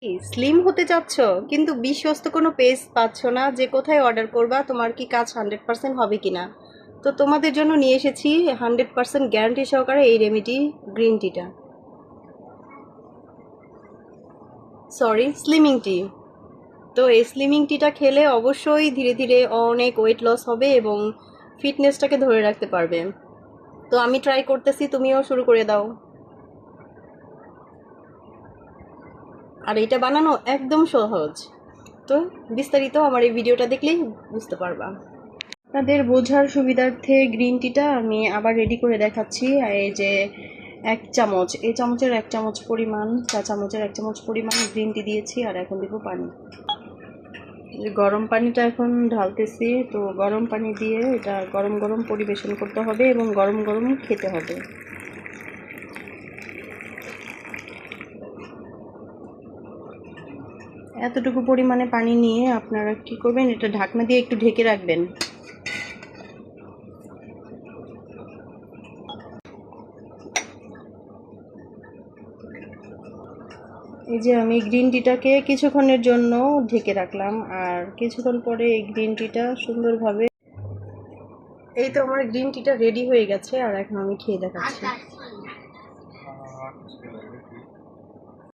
Slim হতে চাচ্ছ কিন্তু বিশ্বস্ত কোনো পেজ পাচ্ছ না যে কোথায় অর্ডার করবা, তোমার কি কাজ 100% হবে কিনা। তো তোমাদের জন্য নিয়ে এসেছি 100% গ্যারান্টি সহকারে এই রেমেডি গ্রিন টিটা, সরি স্লিমিং টি। তো এই স্লিমিং টিটা খেলে অবশ্যই ধীরে ধীরে অনেক ওয়েট লস হবে এবং ফিটনেসটাকে ধরে রাখতে পারবে। তো আমি ট্রাই করতেছি, তুমিও শুরু করে দাও। আর এটা বানানো একদম সহজ। তো বিস্তারিত আমার এই ভিডিওটা দেখলেই বুঝতে পারবা। তাদের বোঝার সুবিধার্থে গ্রিন টিটা আমি আবার রেডি করে দেখাচ্ছি। এই যে 1 চামচ, এই চামচের 1 চামচ পরিমাণ, চা চামচের 1 চামচ পরিমাণ গ্রিন টি দিয়েছি। আর এখন দিব পানি। গরম পানিটা এখন ঢালতেছি। তো গরম পানি দিয়ে এটা গরম গরম পরিবেশন করতে হবে এবং গরম গরম খেতে হবে। এতটুকু পরিমাণে পানি নিয়ে আপনারা কি করবেন, এটা ঢাকনা দিয়ে একটু ঢেকে রাখবেন। এই যে আমি গ্রিন টিটাকে কিছুক্ষণের জন্য ঢেকে রাখলাম, আর কিছুক্ষণ পরে এই গ্রিন টিটা সুন্দরভাবে, এই তো আমার গ্রিন টিটা রেডি হয়ে গেছে। আর এখন আমি খেয়ে দেখাচ্ছি।